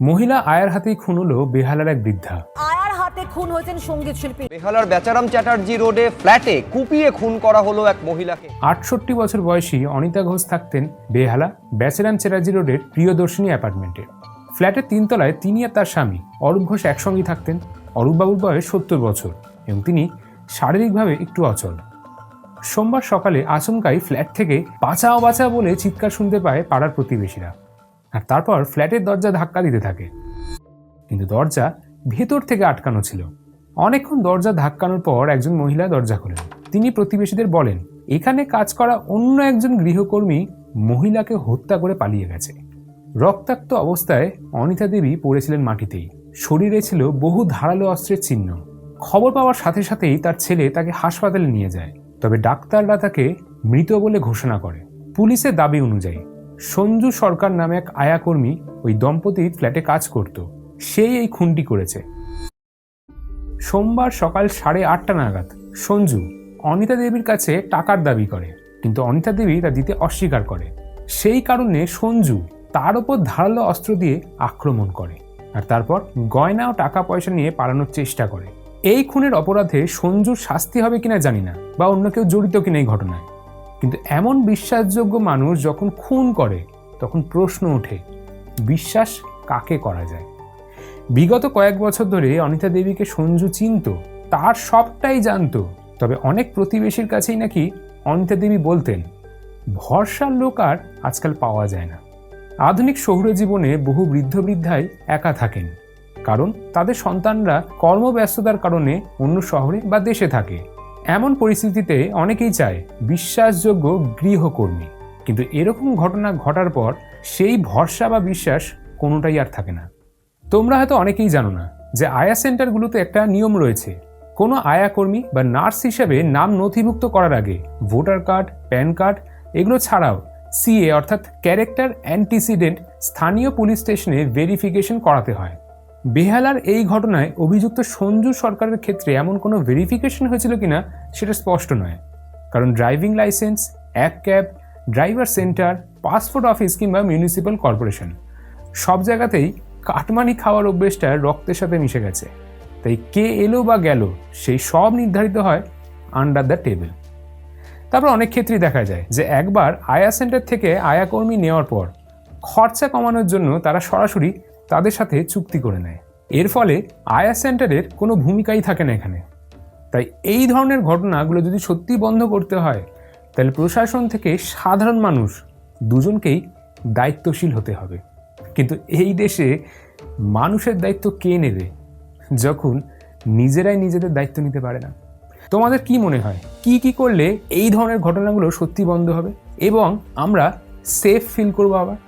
মহিলা আয়ার হাতেই খুন হলো বেহালার এক বৃদ্ধা। আয়ার হাতে খুন হয়েছেন সঙ্গীত শিল্পী। বেহালার বেচারাম চ্যাটার্জি রোডে ফ্ল্যাটে কুপিয়ে খুন করা হলো এক মহিলাকে। ৬৮ বছর বয়সী অনিতা ঘোষ থাকতেন বেহালা বেচারাম চ্যাটার্জি রোডের প্রিয়দর্শিনী অ্যাপার্টমেন্টে। ফ্ল্যাটের ৩ তলায় তিনি আর তার স্বামী অরূপ ঘোষ একসঙ্গেই থাকতেন। অরূপবাবুর বয়স ৭০ বছর এবং তিনি শারীরিকভাবে একটু অচল। সোমবার সকালে আচমকাই ফ্ল্যাট থেকে বাঁচাও বাঁচাও বলে চিৎকার শুনতে পায় পাড়ার প্রতিবেশীরা, আর তারপর ফ্ল্যাটের দরজা ধাক্কা দিতে থাকে, কিন্তু দরজা ভেতর থেকে আটকানো ছিল। অনেকক্ষণ দরজা ধাক্কানোর পর একজন মহিলা দরজা খোলেন। তিনি প্রতিবেশীদের বলেন, এখানে কাজ করা অন্য একজন গৃহকর্মী মহিলাকে হত্যা করে পালিয়ে গেছে। রক্তাক্ত অবস্থায় অনিতা দেবী পড়েছিলেন মাটিতেই। শরীরে ছিল বহু ধারালো অস্ত্রের চিহ্ন। খবর পাওয়ার সাথে সাথেই তার ছেলে তাকে হাসপাতালে নিয়ে যায়, তবে ডাক্তাররা তাকে মৃত বলে ঘোষণা করে। পুলিশের দাবি অনুযায়ী সঞ্জু সরকার নামে এক আয়াকর্মী ওই দম্পতির ফ্ল্যাটে কাজ করত, সেই এই খুনটি করেছে। সোমবার সকাল 8:30 নাগাদ সঞ্জু অনিতা দেবীর কাছে টাকার দাবি করে, কিন্তু অনিতা দেবী তা দিতে অস্বীকার করে। সেই কারণে সঞ্জু তার ওপর ধারালো অস্ত্র দিয়ে আক্রমণ করে, আর তারপর গয়না ও টাকা পয়সা নিয়ে পালানোর চেষ্টা করে। এই খুনের অপরাধে সঞ্জুর শাস্তি হবে কিনা জানি না, বা অন্য কেউ জড়িত কিনা এই ঘটনায়, কিন্তু এমন বিশ্বাসযোগ্য মানুষ যখন খুন করে তখন প্রশ্ন ওঠে, বিশ্বাস কাকে করা যায়? বিগত কয়েক বছর ধরে অনিতা দেবীকে সঞ্জু চিনত, তার সবটাই জানতো, তবে অনেক প্রতিবেশীর কাছেই নাকি অনিতা দেবী বলতেন, ভরসার লোক আর আজকাল পাওয়া যায় না। আধুনিক শহুর জীবনে বহু বৃদ্ধ বৃদ্ধাই একা থাকেন, কারণ তাদের সন্তানরা কর্মব্যস্ততার কারণে অন্য শহরে বা দেশে থাকে। এমন পরিস্থিতিতে অনেকেই চায় বিশ্বাসযোগ্য গৃহকর্মী, কিন্তু এরকম ঘটনা ঘটার পর সেই ভরসা বা বিশ্বাস কোনোটাই আর থাকে না। তোমরা হয়তো অনেকেই জানো না যে আয়া সেন্টারগুলোতে একটা নিয়ম রয়েছে, কোনো আয়াকর্মী বা নার্স হিসেবে নাম নথিভুক্ত করার আগে ভোটার কার্ড, প্যান কার্ড এগুলো ছাড়াও সিএ অর্থাৎ ক্যারেক্টার অ্যান্টিসিডেন্ট স্থানীয় পুলিশ স্টেশনে ভেরিফিকেশন করাতে হয়। বেহালার এই ঘটনায় অভিযুক্ত সঞ্জু সরকারের ক্ষেত্রে এমন কোনো ভেরিফিকেশন হয়েছিল কিনা সেটা স্পষ্ট নয়, কারণ ড্রাইভিং লাইসেন্স, এক cab, driver centre, passport office কিংবা মিউনিসিপ্যাল কর্পোরেশন সব জায়গাতেই কাটমানি খাওয়ার অভ্যেসটা রক্তের সাথে মিশে গেছে। তাই কে এলো বা গেল সেই সব নির্ধারিত হয় আন্ডার দ্য টেবিল। তারপর অনেক ক্ষেত্রেই দেখা যায় যে একবার আয়া সেন্টার থেকে আয়াকর্মী নেওয়ার পর খরচা কমানোর জন্য তারা সরাসরি তাদের সাথে চুক্তি করে নেয়। এর ফলে আয়া সেন্টারের কোনো ভূমিকাই থাকে না এখানে। তাই এই ধরনের ঘটনাগুলো যদি সত্যি বন্ধ করতে হয়, তাহলে প্রশাসন থেকে সাধারণ মানুষ দুজনকেই দায়িত্বশীল হতে হবে। কিন্তু এই দেশে মানুষের দায়িত্ব কে নেবে যখন নিজেরাই নিজেদের দায়িত্ব নিতে পারে না? তোমাদের কি মনে হয় কি করলে এই ধরনের ঘটনাগুলো সত্যি বন্ধ হবে এবং আমরা সেফ ফিল করবো আবার?